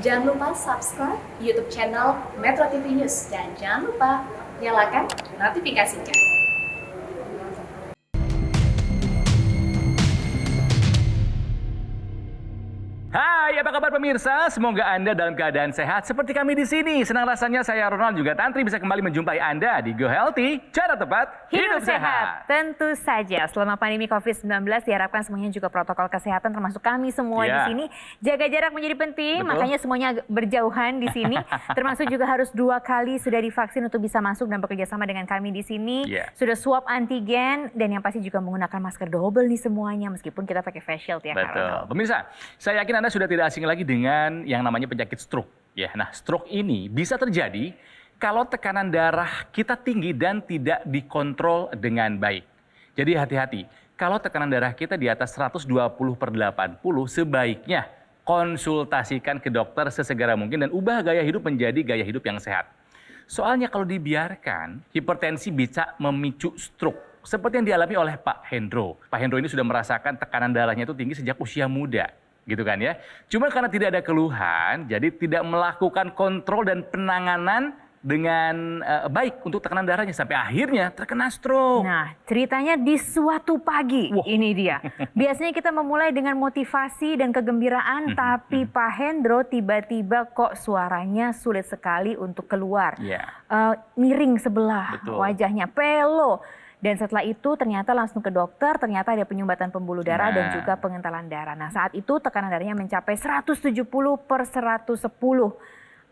Jangan lupa subscribe YouTube channel Metro TV News dan jangan lupa nyalakan notifikasinya. Hai, apa kabar pemirsa? Semoga Anda dalam keadaan sehat seperti kami di sini. Senang rasanya saya Ronald juga Tantri bisa kembali menjumpai Anda di Go Healthy, cara tepat hidup sehat. Tentu saja, selama pandemi COVID-19 diharapkan semuanya juga protokol kesehatan termasuk kami semua di sini. Jaga jarak menjadi penting, makanya semuanya berjauhan di sini. Termasuk juga harus 2 kali sudah divaksin untuk bisa masuk dan bekerja sama dengan kami di sini. Sudah swab antigen dan yang pasti juga menggunakan masker double nih semuanya meskipun kita pakai face shield ya. Betul. Pemirsa, saya yakin Anda sudah tidak asing lagi dengan yang namanya penyakit stroke. Ya, nah stroke ini bisa terjadi kalau tekanan darah kita tinggi dan tidak dikontrol dengan baik. Jadi hati-hati, kalau tekanan darah kita di atas 120/80, sebaiknya konsultasikan ke dokter sesegera mungkin dan ubah gaya hidup menjadi gaya hidup yang sehat. Soalnya kalau dibiarkan, hipertensi bisa memicu stroke. Seperti yang dialami oleh Pak Hendro. Pak Hendro ini sudah merasakan tekanan darahnya itu tinggi sejak usia muda. Gitu kan ya. Cuma karena tidak ada keluhan, jadi tidak melakukan kontrol dan penanganan dengan baik untuk tekanan darahnya sampai akhirnya terkena stroke. Nah, ceritanya di suatu pagi, ini dia. Biasanya kita memulai dengan motivasi dan kegembiraan, tapi Pak Hendro tiba-tiba kok suaranya sulit sekali untuk keluar. Miring sebelah, wajahnya pelo. Dan setelah itu ternyata langsung ke dokter, ternyata ada penyumbatan pembuluh darah dan juga pengentalan darah. Nah saat itu tekanan darahnya mencapai 170/110.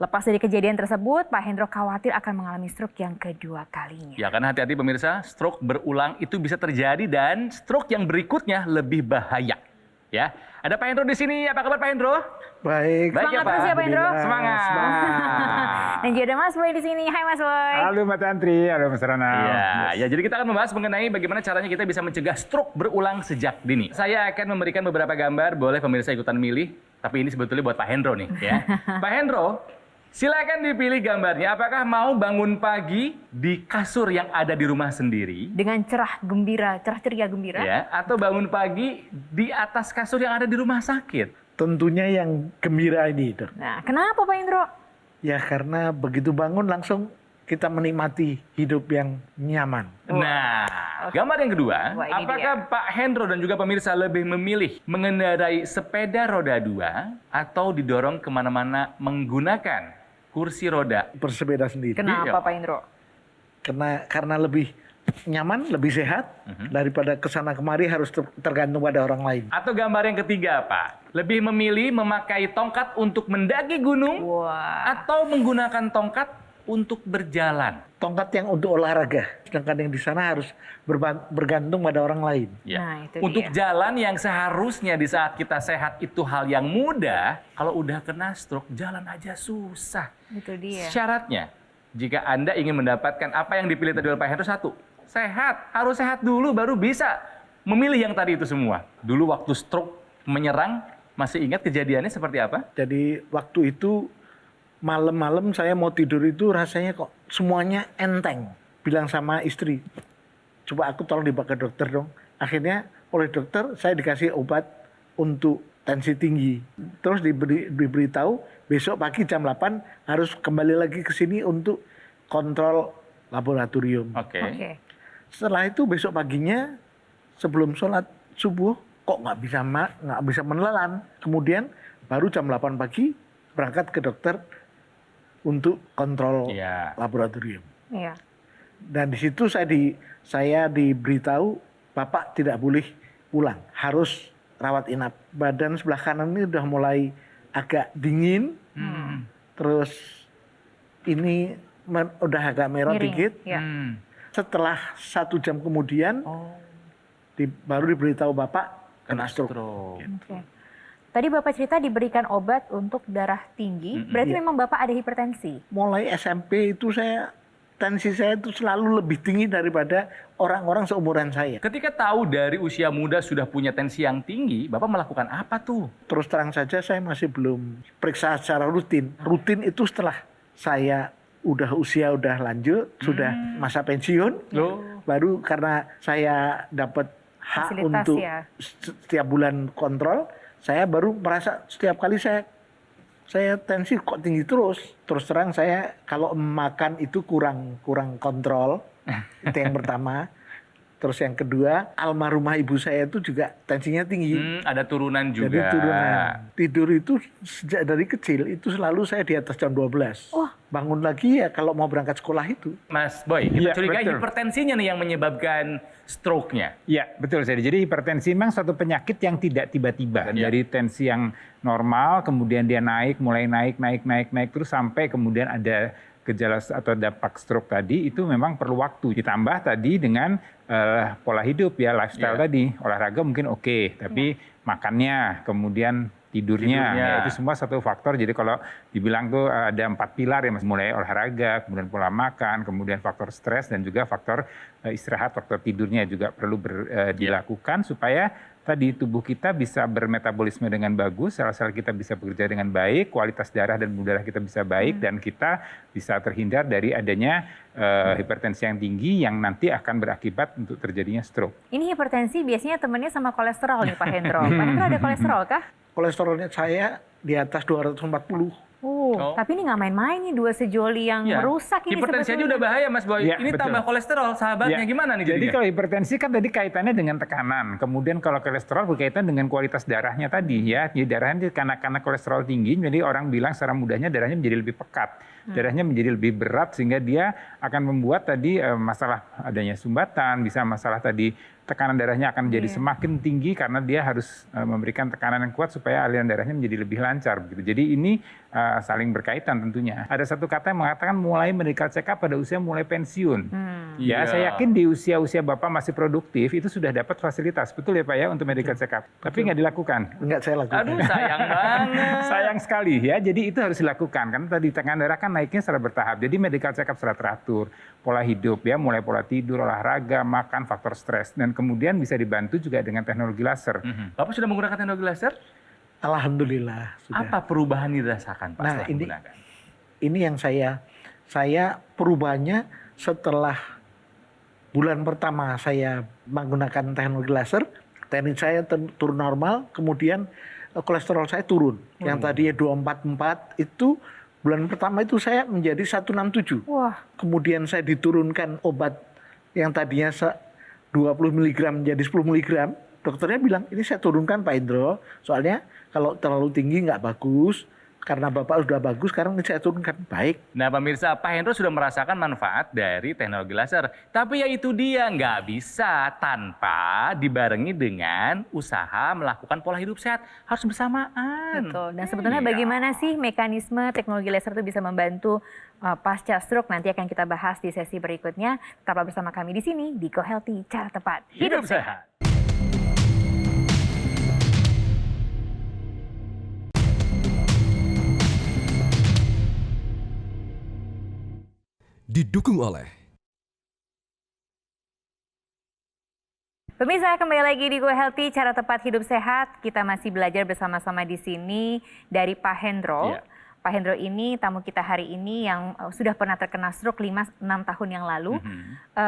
Lepas dari kejadian tersebut, Pak Hendro khawatir akan mengalami stroke yang kedua kalinya. Ya kan hati-hati pemirsa, stroke berulang itu bisa terjadi dan stroke yang berikutnya lebih bahaya. Ya, ada Pak Hendro di sini. Apa kabar Pak Hendro? Baik. Semangat terus ya Pak Hendro. Semangat. Dan juga ada Mas Boy di sini. Hai Mas Boy. Halo Mbak Tantri, halo Mas Ronald. Ya, jadi kita akan membahas mengenai bagaimana caranya kita bisa mencegah stroke berulang sejak dini. Saya akan memberikan beberapa gambar, boleh pemirsa ikutan milih. Tapi ini sebetulnya buat Pak Hendro nih ya. Pak Hendro, silakan dipilih gambarnya. Apakah mau bangun pagi di kasur yang ada di rumah sendiri? Dengan cerah gembira, cerah ceria gembira. Ya, atau bangun pagi di atas kasur yang ada di rumah sakit? Tentunya yang gembira ini. Nah, kenapa Pak Hendro? Ya karena begitu bangun langsung kita menikmati hidup yang nyaman. Nah, gambar yang kedua, apakah Pak Hendro dan juga pemirsa lebih memilih mengendarai sepeda roda 2 atau didorong kemana-mana menggunakan kursi roda? Bersepeda sendiri. Kenapa Pak Hendro? Karena lebih nyaman, lebih sehat daripada kesana kemari harus tergantung pada orang lain. Atau gambar yang ketiga Pak, lebih memilih memakai tongkat untuk mendaki gunung atau menggunakan tongkat untuk berjalan? Tongkat yang untuk olahraga, sedangkan yang di sana harus bergantung pada orang lain. Ya. Nah, itu untuk dia. jalan yang seharusnya di saat kita sehat itu hal yang mudah, kalau udah kena stroke jalan aja susah. Itu dia. Syaratnya, jika Anda ingin mendapatkan apa yang dipilih tadi oleh Pak Hendro, satu, sehat. Harus sehat dulu baru bisa memilih yang tadi itu semua. Dulu waktu stroke menyerang, masih ingat kejadiannya seperti apa? Jadi waktu itu malam-malam saya mau tidur itu rasanya kok semuanya enteng. Bilang sama istri, coba aku tolong dibawa ke dokter dong. Akhirnya oleh dokter saya dikasih obat untuk tensi tinggi. Terus diberitahu besok pagi jam 8 harus kembali lagi ke sini untuk kontrol laboratorium. Oke. Setelah itu besok paginya sebelum sholat subuh kok nggak bisa menelan. Kemudian baru jam 8 pagi berangkat ke dokter untuk kontrol laboratorium. Iya. Dan di situ saya diberitahu Bapak tidak boleh pulang, harus rawat inap. Badan sebelah kanan ini udah mulai agak dingin, terus ini udah agak merah dikit. Setelah 1 jam kemudian baru diberitahu Bapak kena stroke. Gitu. Tadi Bapak cerita diberikan obat untuk darah tinggi, berarti memang Bapak ada hipertensi? Mulai SMP itu tensi saya itu selalu lebih tinggi daripada orang-orang seumuran saya. Ketika tahu dari usia muda sudah punya tensi yang tinggi, Bapak melakukan apa tuh? Terus terang saja saya masih belum periksa secara rutin. Rutin itu setelah saya usia udah lanjut, sudah masa pensiun, baru karena saya dapat hak untuk setiap bulan kontrol, saya baru merasa setiap kali saya saya tensi kok tinggi terus. Terus terang saya kalau makan itu kurang kontrol. Itu yang pertama. Terus yang kedua, almarhumah ibu saya itu juga tensinya tinggi. Ada turunan juga. Jadi turunan. Tidur itu sejak dari kecil itu selalu saya di atas jam 12. Wah. Bangun lagi ya kalau mau berangkat sekolah itu. Mas Boy, kita Iya, curigai betul. hipertensinya nih yang menyebabkan stroke-nya. Ya, betul saya. Jadi hipertensi memang suatu penyakit yang tidak tiba-tiba. Iya. Dari tensi yang normal, kemudian dia naik, mulai naik, terus sampai kemudian ada gejala atau dampak stroke tadi, itu memang perlu waktu. Ditambah tadi dengan pola hidup ya, lifestyle tadi. Olahraga mungkin oke, tapi makannya, kemudian tidurnya, ya, itu semua satu faktor. Jadi kalau dibilang tuh ada 4 pilar ya Mas, mulai olahraga, kemudian pola makan, kemudian faktor stres, dan juga faktor istirahat, faktor tidurnya juga perlu dilakukan supaya tadi tubuh kita bisa bermetabolisme dengan bagus, sel-sel kita bisa bekerja dengan baik, kualitas darah dan udara kita bisa baik, dan kita bisa terhindar dari adanya hipertensi yang tinggi yang nanti akan berakibat untuk terjadinya stroke. Ini hipertensi biasanya temennya sama kolesterol nih Pak Hendro. Pak Hendro ada kolesterol kah? Kolesterolnya saya di atas 240. Oh. Tapi ini nggak main-main nih, 2 sejoli yang Iya. merusak ini Hipertensi aja sebetulnya. udah bahaya Mas Boy. Iya, Ini betul. tambah kolesterol, sahabatnya Ya. gimana nih Jadi jadinya? kalau hipertensi kan tadi kaitannya dengan tekanan. Kemudian kalau kolesterol berkaitan dengan kualitas darahnya tadi ya. Jadi darahnya karena kolesterol tinggi, jadi orang bilang secara mudahnya darahnya menjadi lebih pekat. Darahnya menjadi lebih berat sehingga dia akan membuat tadi masalah adanya sumbatan, bisa masalah tadi tekanan darahnya akan menjadi semakin tinggi karena dia harus memberikan tekanan yang kuat supaya aliran darahnya menjadi lebih lancar begitu. Jadi ini saling berkaitan tentunya. Ada satu kata yang mengatakan mulai medical check up pada usia mulai pensiun. Ya, Iya. saya yakin di usia-usia Bapak masih produktif itu sudah dapat fasilitas. Betul ya Pak ya untuk medical check up. Tapi nggak dilakukan. Enggak saya lakukan. Aduh, sayang banget. Sayang sekali ya. Jadi itu harus dilakukan karena tadi tekanan darah kan naiknya secara bertahap. Jadi medical check up secara teratur, pola hidup ya, mulai pola tidur, olahraga, makan, faktor stres, dan kemudian bisa dibantu juga dengan teknologi laser. Bapak sudah menggunakan teknologi laser? Alhamdulillah sudah. Apa perubahan yang dirasakan Pak Nah, setelah menggunakan? Ini yang saya perubahannya setelah bulan pertama saya menggunakan teknologi laser, teknik saya turun normal, kemudian kolesterol saya turun. Yang tadinya 244 itu bulan pertama itu saya menjadi 167. Wah. Kemudian saya diturunkan obat yang tadinya 20 mg menjadi 10 mg. Dokternya bilang, ini saya turunkan Pak Indro, soalnya kalau terlalu tinggi nggak bagus. Karena Bapak sudah bagus, sekarang ini saya turunkan. Baik. Nah pemirsa, Pak Hendro sudah merasakan manfaat dari teknologi laser. Tapi ya itu dia, nggak bisa tanpa dibarengi dengan usaha melakukan pola hidup sehat. Harus bersamaan. Betul. Dan sebetulnya Iya. bagaimana sih mekanisme teknologi laser itu bisa membantu pasca stroke? Nanti akan kita bahas di sesi berikutnya. Tetaplah bersama kami di sini di Go Healthy, cara tepat Hidup sehat. Didukung oleh Pemirsa, kembali lagi di Go Healthy, cara tepat hidup sehat. Kita masih belajar bersama-sama di sini dari Pak Hendro. Iya. Pak Hendro ini tamu kita hari ini yang sudah pernah terkena stroke 5-6 tahun yang lalu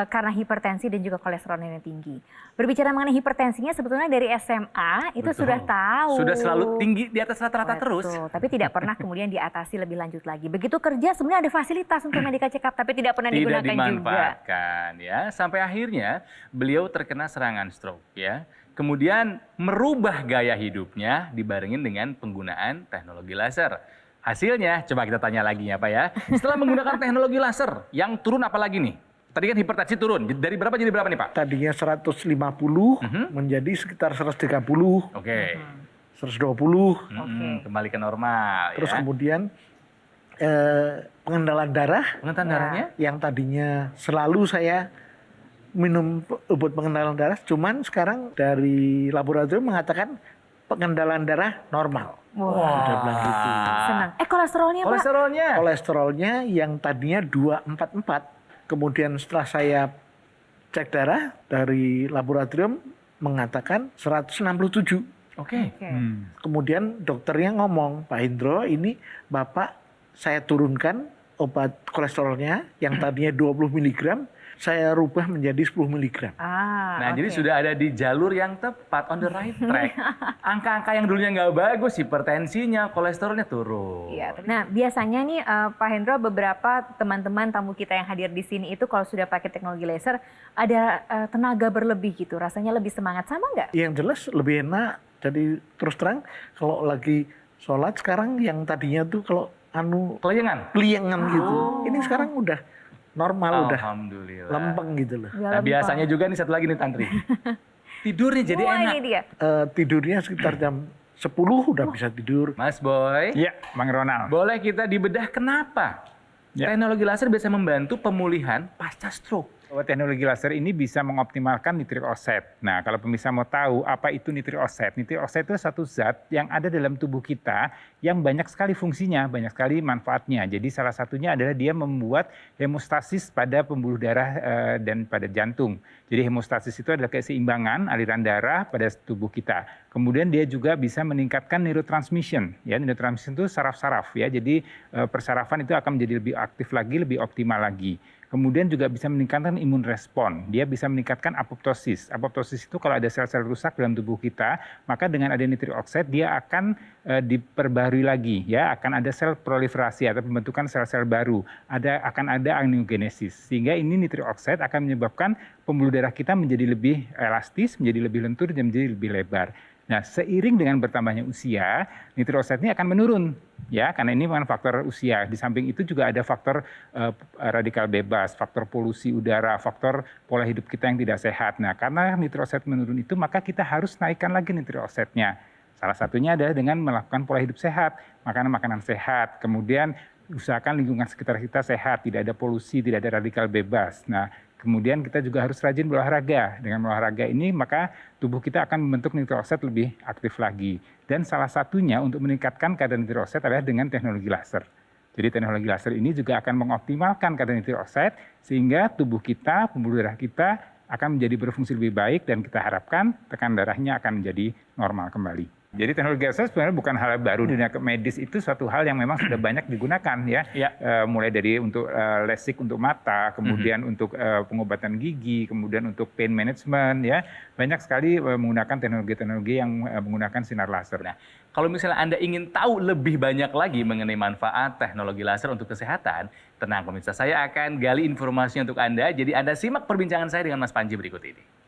karena hipertensi dan juga kolesterolnya yang tinggi. Berbicara mengenai hipertensinya sebetulnya dari SMA itu Betul. sudah tahu. Sudah selalu tinggi di atas rata-rata terus. Betul, tapi tidak pernah kemudian diatasi lebih lanjut lagi. Begitu kerja sebenarnya ada fasilitas untuk medical check up tapi tidak pernah Tidak digunakan juga. dimanfaatkan ya. Sampai akhirnya beliau terkena serangan stroke ya. Kemudian merubah gaya hidupnya dibarengin dengan penggunaan teknologi laser. Hasilnya coba kita tanya lagi ya Pak ya. Setelah menggunakan teknologi laser yang turun apa lagi nih? Tadi kan hipertensi turun. Dari berapa jadi berapa nih Pak? Tadinya 150 menjadi sekitar 130, Oke. 120. Kembali ke normal Terus ya. kemudian pengendalan darah Pengetahuan darahnya? yang tadinya selalu saya minum obat pengendalan darah, cuman sekarang dari laboratorium mengatakan pengendalan darah normal. Udah bilang gitu. Senang. Kolesterolnya Pak? Kolesterolnya? Kolesterolnya yang tadinya 244, kemudian setelah saya cek darah dari laboratorium mengatakan 167. Oke. Kemudian dokternya ngomong, Pak Hendro, ini Bapak saya turunkan obat kolesterolnya yang tadinya 20 mg saya rubah menjadi 10 mg. Nah, jadi sudah ada di jalur yang tepat, on the right track. Angka-angka yang dulunya nggak bagus, hipertensinya, kolesterolnya turun. Iya. Nah, biasanya nih Pak Hendro, beberapa teman-teman tamu kita yang hadir di sini itu kalau sudah pakai teknologi laser ada tenaga berlebih gitu, rasanya lebih semangat, sama nggak? Yang jelas lebih enak. Jadi terus terang kalau lagi sholat sekarang yang tadinya tuh kalau Kelayangan? keliengan gitu. Ini sekarang udah normal, udah Alhamdulillah. lempeng gitu loh. Nah, biasanya juga nih satu lagi nih Tantri. Tidurnya jadi Wah, enak. ini dia. Tidurnya sekitar jam 10 udah bisa tidur. Mas Boy, Ya, Bang Ronald. boleh kita dibedah kenapa Ya. teknologi laser bisa membantu pemulihan pasca stroke? Bahwa teknologi laser ini bisa mengoptimalkan nitric oxide. Nah, kalau pemirsa mau tahu apa itu nitric oxide itu satu zat yang ada dalam tubuh kita yang banyak sekali fungsinya, banyak sekali manfaatnya. Jadi salah satunya adalah dia membuat hemostasis pada pembuluh darah dan pada jantung. Jadi hemostasis itu adalah keseimbangan aliran darah pada tubuh kita. Kemudian dia juga bisa meningkatkan neurotransmission. Ya, neurotransmission itu saraf-saraf ya. Jadi persarafan itu akan menjadi lebih aktif lagi, lebih optimal lagi. Kemudian juga bisa meningkatkan imun respon. Dia bisa meningkatkan apoptosis. Apoptosis itu kalau ada sel-sel rusak dalam tubuh kita, maka dengan ada nitric oxide dia akan diperbarui lagi, ya, akan ada sel proliferasi atau pembentukan sel-sel baru. Akan ada angiogenesis. Sehingga ini nitric oxide akan menyebabkan pembuluh darah kita menjadi lebih elastis, menjadi lebih lentur dan menjadi lebih lebar. Nah, seiring dengan bertambahnya usia, nitric oxide ini akan menurun, ya, karena ini bukan faktor usia. Di samping itu juga ada faktor radikal bebas, faktor polusi udara, faktor pola hidup kita yang tidak sehat. Nah, karena nitric oxide menurun itu, maka kita harus naikkan lagi nitric oxide-nya. Salah satunya adalah dengan melakukan pola hidup sehat, makanan-makanan sehat, kemudian usahakan lingkungan sekitar kita sehat, tidak ada polusi, tidak ada radikal bebas. Nah, kemudian kita juga harus rajin berolahraga. Dengan olahraga ini maka tubuh kita akan membentuk nitric oxide lebih aktif lagi. Dan salah satunya untuk meningkatkan kadar nitric oxide adalah dengan teknologi laser. Jadi teknologi laser ini juga akan mengoptimalkan kadar nitric oxide sehingga tubuh kita, pembuluh darah kita akan menjadi berfungsi lebih baik dan kita harapkan tekanan darahnya akan menjadi normal kembali. Jadi teknologi laser sebenarnya bukan hal baru di dunia medis, itu suatu hal yang memang sudah banyak digunakan ya. Mulai dari untuk LASIK untuk mata, kemudian untuk pengobatan gigi, kemudian untuk pain management ya. Banyak sekali menggunakan teknologi-teknologi yang menggunakan sinar laser. Nah, kalau misalnya Anda ingin tahu lebih banyak lagi mengenai manfaat teknologi laser untuk kesehatan, tenang pemirsa, saya akan gali informasinya untuk Anda. Jadi Anda simak perbincangan saya dengan Mas Panji berikut ini.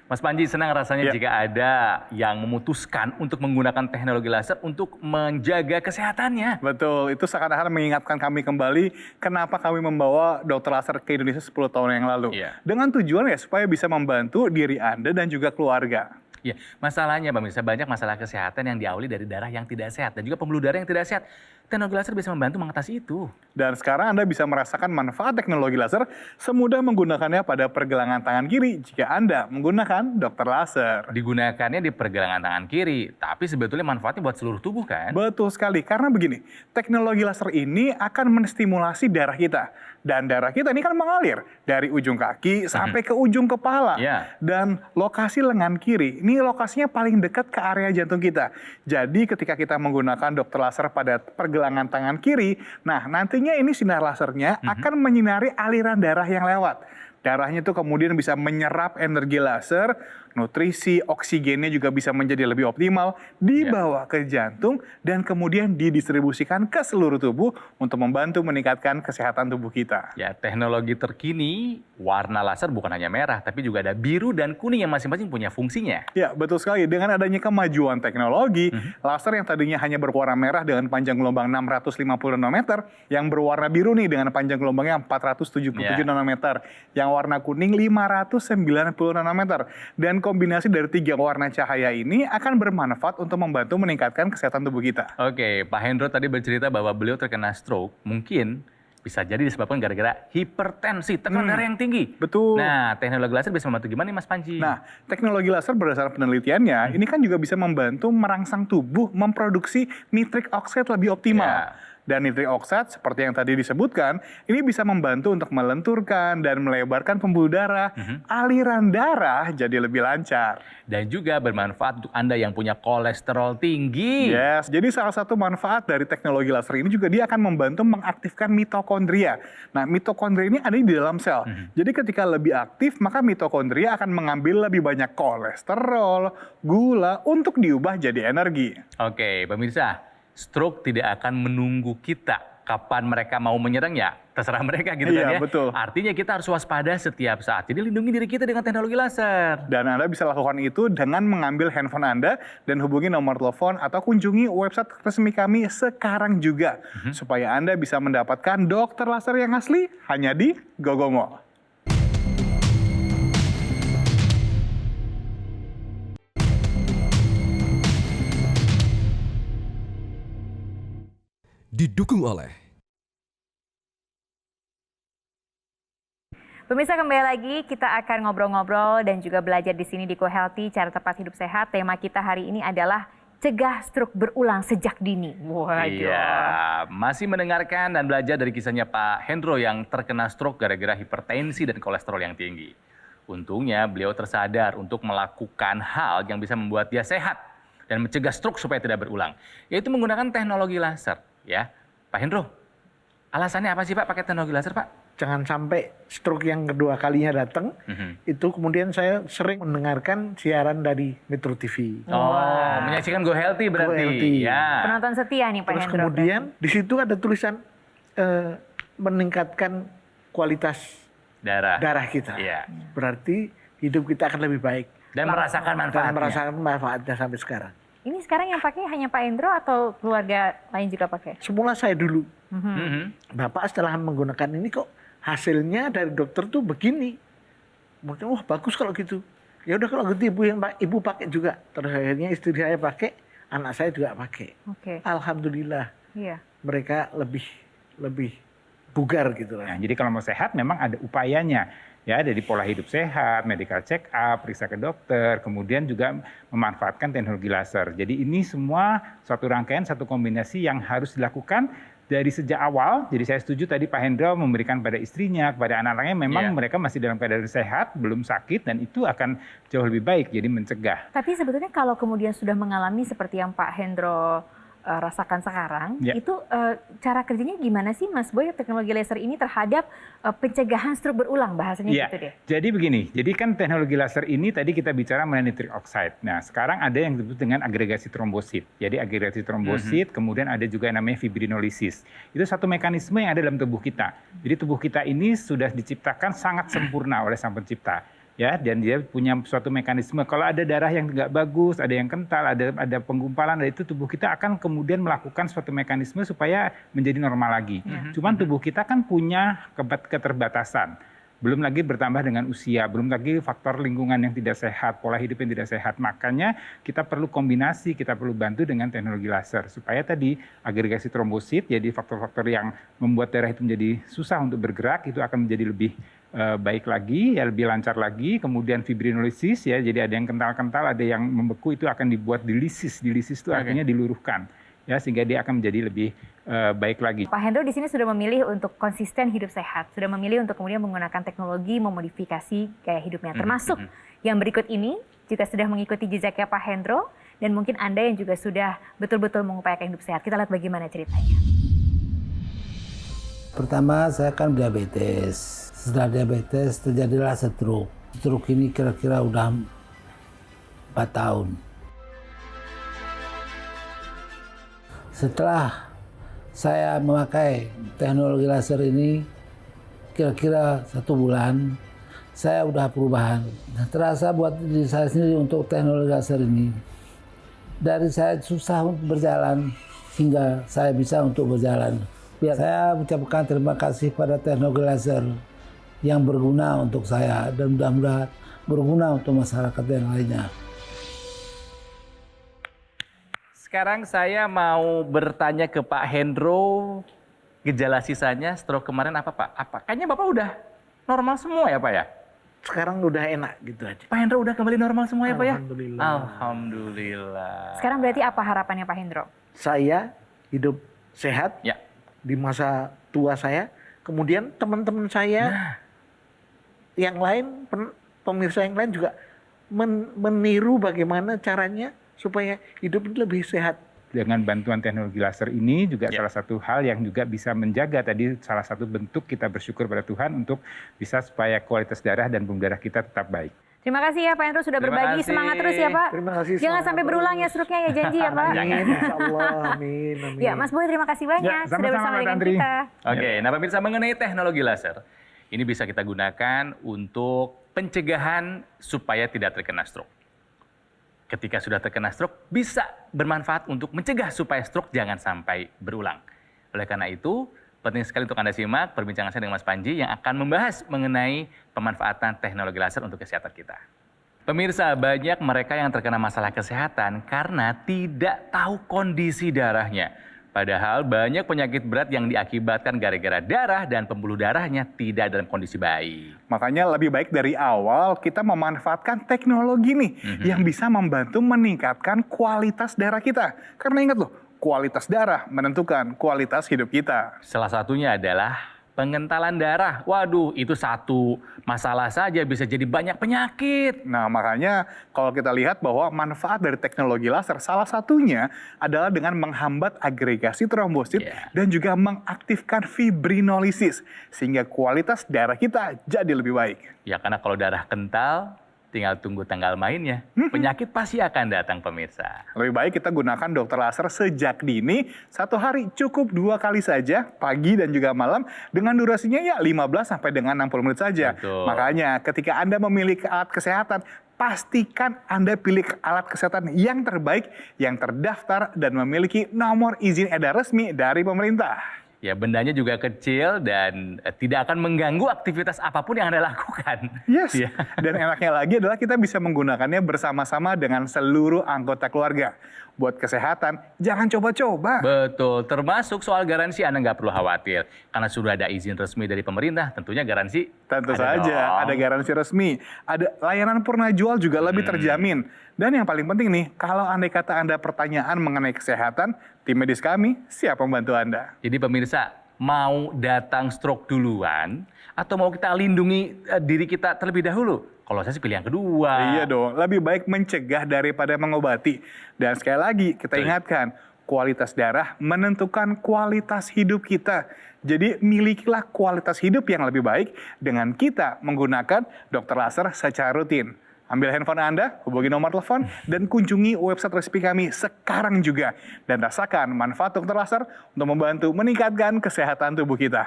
Mas Panji, senang rasanya jika ada yang memutuskan untuk menggunakan teknologi laser untuk menjaga kesehatannya. Betul, itu seakan-akan mengingatkan kami kembali kenapa kami membawa dokter laser ke Indonesia 10 tahun yang lalu. Dengan tujuan ya supaya bisa membantu diri Anda dan juga keluarga. Ya, masalahnya pemirsa, banyak masalah kesehatan yang diawali dari darah yang tidak sehat dan juga pembuluh darah yang tidak sehat. Teknologi laser bisa membantu mengatasi itu. Dan sekarang Anda bisa merasakan manfaat teknologi laser semudah menggunakannya pada pergelangan tangan kiri jika Anda menggunakan dokter laser. Digunakannya di pergelangan tangan kiri, tapi sebetulnya manfaatnya buat seluruh tubuh kan? Betul sekali, karena begini, teknologi laser ini akan menstimulasi darah kita. Dan darah kita ini kan mengalir dari ujung kaki sampai ke ujung kepala. Dan lokasi lengan kiri, ini lokasinya paling dekat ke area jantung kita. Jadi ketika kita menggunakan dokter laser pada pergelangan tangan kiri, nah nantinya ini sinar lasernya akan menyinari aliran darah yang lewat. Darahnya itu kemudian bisa menyerap energi laser, nutrisi, oksigennya juga bisa menjadi lebih optimal, dibawa ke jantung, dan kemudian didistribusikan ke seluruh tubuh untuk membantu meningkatkan kesehatan tubuh kita. Ya, teknologi terkini, warna laser bukan hanya merah, tapi juga ada biru dan kuning yang masing-masing punya fungsinya. Ya, betul sekali. Dengan adanya kemajuan teknologi, laser yang tadinya hanya berwarna merah dengan panjang gelombang 650 nanometer, yang berwarna biru nih dengan panjang gelombangnya 477 nanometer, yang warna kuning 590 nanometer. Dan kombinasi dari 3 warna cahaya ini akan bermanfaat untuk membantu meningkatkan kesehatan tubuh kita. Oke, Pak Hendro tadi bercerita bahwa beliau terkena stroke, mungkin bisa jadi disebabkan gara-gara hipertensi, tekanan darah yang tinggi. Betul. Nah, teknologi laser bisa membantu gimana nih Mas Panji? Nah, teknologi laser berdasarkan penelitiannya, ini kan juga bisa membantu merangsang tubuh memproduksi nitric oxide lebih optimal. Dan nitric oxide seperti yang tadi disebutkan, ini bisa membantu untuk melenturkan dan melebarkan pembuluh darah, aliran darah jadi lebih lancar. Dan juga bermanfaat untuk Anda yang punya kolesterol tinggi. Yes, jadi salah satu manfaat dari teknologi laser ini juga dia akan membantu mengaktifkan mitokondria. Nah, mitokondria ini ada di dalam sel. Jadi ketika lebih aktif, maka mitokondria akan mengambil lebih banyak kolesterol, gula untuk diubah jadi energi. Oke, pemirsa, stroke tidak akan menunggu kita kapan mereka mau menyerang, ya terserah mereka gitu kan ya. Betul. Artinya kita harus waspada setiap saat. Jadi lindungi diri kita dengan teknologi laser. Dan Anda bisa lakukan itu dengan mengambil handphone Anda dan hubungi nomor telepon atau kunjungi website resmi kami sekarang juga. Supaya Anda bisa mendapatkan dokter laser yang asli hanya di Gogomo. Didukung oleh Pemirsa, kembali lagi kita akan ngobrol-ngobrol dan juga belajar di sini di Go Healthy, cara tepat hidup sehat. Tema kita hari ini adalah cegah stroke berulang sejak dini. Waduh. Iya, masih mendengarkan dan belajar dari kisahnya Pak Hendro yang terkena stroke gara-gara hipertensi dan kolesterol yang tinggi. Untungnya beliau tersadar untuk melakukan hal yang bisa membuat dia sehat dan mencegah stroke supaya tidak berulang, yaitu menggunakan teknologi laser. Ya, Pak Hendro, alasannya apa sih Pak pakai teknologi laser, Pak? Jangan sampai stroke yang kedua kalinya datang, itu kemudian saya sering mendengarkan siaran dari Metro TV. Oh, menyaksikan Go Healthy berarti. Go Healthy. Ya. Penonton setia nih Pak Terus Hendro. kemudian di situ ada tulisan meningkatkan kualitas darah kita. Iya. Berarti hidup kita akan lebih baik. Dan merasakan manfaatnya. Dan merasakan manfaatnya sampai sekarang. Ini sekarang yang pakai hanya Pak Hendro atau keluarga lain juga pakai? Semula saya dulu. Bapak setelah menggunakan ini kok hasilnya dari dokter tuh begini. Mungkin wah bagus kalau gitu. Ya udah kalau gitu ibu pakai juga. Terus akhirnya istri saya pakai, anak saya juga pakai. Alhamdulillah. Iya. Mereka lebih bugar gitu lah. Nah, jadi kalau mau sehat memang ada upayanya. Ya, dari pola hidup sehat, medical check up, periksa ke dokter, kemudian juga memanfaatkan teknologi laser. Jadi ini semua suatu rangkaian, satu kombinasi yang harus dilakukan dari sejak awal. Jadi saya setuju tadi Pak Hendro memberikan pada istrinya, kepada anak-anaknya, memang mereka masih dalam keadaan sehat, belum sakit, dan itu akan jauh lebih baik, jadi mencegah. Tapi sebetulnya kalau kemudian sudah mengalami seperti yang Pak Hendro rasakan sekarang, itu cara kerjanya gimana sih Mas Boy, teknologi laser ini terhadap pencegahan stroke berulang, bahasanya gitu deh. Jadi begini, jadi kan teknologi laser ini tadi kita bicara mengenai nitric oxide. Nah sekarang ada yang disebut dengan agregasi trombosit. Jadi agregasi trombosit, kemudian ada juga yang namanya fibrinolisis. Itu satu mekanisme yang ada dalam tubuh kita. Jadi tubuh kita ini sudah diciptakan sangat sempurna oleh Sang Pencipta. Ya, dan dia punya suatu mekanisme. Kalau ada darah yang nggak bagus, ada yang kental, ada penggumpalan, itu tubuh kita akan kemudian melakukan suatu mekanisme supaya menjadi normal lagi. Cuman tubuh kita kan punya keterbatasan. Belum lagi bertambah dengan usia, belum lagi faktor lingkungan yang tidak sehat, pola hidup yang tidak sehat. Makanya kita perlu kombinasi, kita perlu bantu dengan teknologi laser. Supaya tadi agregasi trombosit, jadi faktor-faktor yang membuat darah itu menjadi susah untuk bergerak, itu akan menjadi lebih baik lagi, ya lebih lancar lagi. Kemudian fibrinolisis, ya jadi ada yang kental-kental, ada yang membeku, itu akan dibuat dilisis. Dilisis itu artinya diluruhkan, ya sehingga dia akan menjadi lebih baik lagi. Pak Hendro di sini sudah memilih untuk konsisten hidup sehat, sudah memilih untuk kemudian menggunakan teknologi memodifikasi gaya hidupnya, termasuk yang berikut ini juga sudah mengikuti jejaknya Pak Hendro, dan mungkin Anda yang juga sudah betul-betul mengupayakan hidup sehat. Kita lihat bagaimana ceritanya. Pertama saya kan diabetes. Setelah diabetes terjadilah stroke. Stroke ini kira-kira udah 4 tahun. Setelah saya memakai teknologi laser ini, kira-kira 1 bulan, saya udah perubahan. Nah, terasa buat diri saya sendiri untuk teknologi laser ini. Dari saya susah untuk berjalan, hingga saya bisa untuk berjalan. Saya mengucapkan terima kasih pada teknologi laser yang berguna untuk saya dan mudah-mudahan berguna untuk masyarakat yang lainnya. Sekarang saya mau bertanya ke Pak Hendro, gejala sisanya stroke kemarin apa Pak? Kayaknya Bapak udah normal semua ya Pak ya? Sekarang udah enak gitu aja. Pak Hendro udah kembali normal semua ya Pak ya? Alhamdulillah. Alhamdulillah. Sekarang berarti apa harapannya Pak Hendro? Saya hidup sehat, di masa tua saya. Kemudian teman-teman saya yang lain, pemirsa yang lain juga meniru bagaimana caranya supaya hidup ini lebih sehat. Dengan bantuan teknologi laser ini juga salah satu hal yang juga bisa menjaga tadi, salah satu bentuk kita bersyukur pada Tuhan untuk bisa supaya kualitas darah dan pembuluh darah kita tetap baik. Terima kasih ya Pak Hendro sudah Terima berbagi. kasih. Semangat terus ya Pak. Terima kasih. Jangan sampai berulang ya stroke-nya ya, janji ya Pak. Amin, insya Allah. Amin, amin. Ya Mas Boy, terima kasih banyak Ya, sudah sama-sama, bersama Mbak dengan Tantri. kita. Oke, nah pemirsa, mengenai teknologi laser, ini bisa kita gunakan untuk pencegahan supaya tidak terkena stroke. Ketika sudah terkena stroke, bisa bermanfaat untuk mencegah supaya stroke jangan sampai berulang. Oleh karena itu, penting sekali untuk Anda simak perbincangan saya dengan Mas Panji yang akan membahas mengenai pemanfaatan teknologi laser untuk kesehatan kita. Pemirsa, banyak mereka yang terkena masalah kesehatan karena tidak tahu kondisi darahnya. Padahal banyak penyakit berat yang diakibatkan gara-gara darah dan pembuluh darahnya tidak dalam kondisi baik. Makanya lebih baik dari awal kita memanfaatkan teknologi nih yang bisa membantu meningkatkan kualitas darah kita. Karena ingat loh, kualitas darah menentukan kualitas hidup kita. Salah satunya adalah pengentalan darah. Waduh, itu satu masalah saja bisa jadi banyak penyakit. Nah, makanya kalau kita lihat bahwa manfaat dari teknologi laser salah satunya adalah dengan menghambat agregasi trombosit dan juga mengaktifkan fibrinolisis sehingga kualitas darah kita jadi lebih baik. Ya, karena kalau darah kental, tinggal tunggu tanggal mainnya. Penyakit pasti akan datang, pemirsa. Lebih baik kita gunakan dokter laser sejak dini, 1 hari cukup 2 kali saja, pagi dan juga malam, dengan durasinya ya 15 sampai dengan 60 menit saja. Betul. Makanya ketika Anda memiliki alat kesehatan, pastikan Anda pilih alat kesehatan yang terbaik, yang terdaftar dan memiliki nomor izin edar resmi dari pemerintah. Ya, bendanya juga kecil dan tidak akan mengganggu aktivitas apapun yang Anda lakukan. Yes, Ya. dan enaknya lagi adalah kita bisa menggunakannya bersama-sama dengan seluruh anggota keluarga. Buat kesehatan, jangan coba-coba. Betul, termasuk soal garansi Anda nggak perlu khawatir. Karena sudah ada izin resmi dari pemerintah, tentunya garansi Tentu ada saja, dong. ada garansi resmi. Ada layanan purna jual juga lebih terjamin. Dan yang paling penting nih, kalau andai kata Anda pertanyaan mengenai kesehatan, tim medis kami siap membantu Anda. Jadi pemirsa, mau datang stroke duluan atau mau kita lindungi diri kita terlebih dahulu? Kalau saya sih pilih yang kedua. Iya dong, lebih baik mencegah daripada mengobati. Dan sekali lagi kita ingatkan, kualitas darah menentukan kualitas hidup kita. Jadi milikilah kualitas hidup yang lebih baik dengan kita menggunakan dokter laser secara rutin. Ambil handphone Anda, hubungi nomor telepon, dan kunjungi website resmi kami sekarang juga. Dan rasakan manfaat dokter laser untuk membantu meningkatkan kesehatan tubuh kita.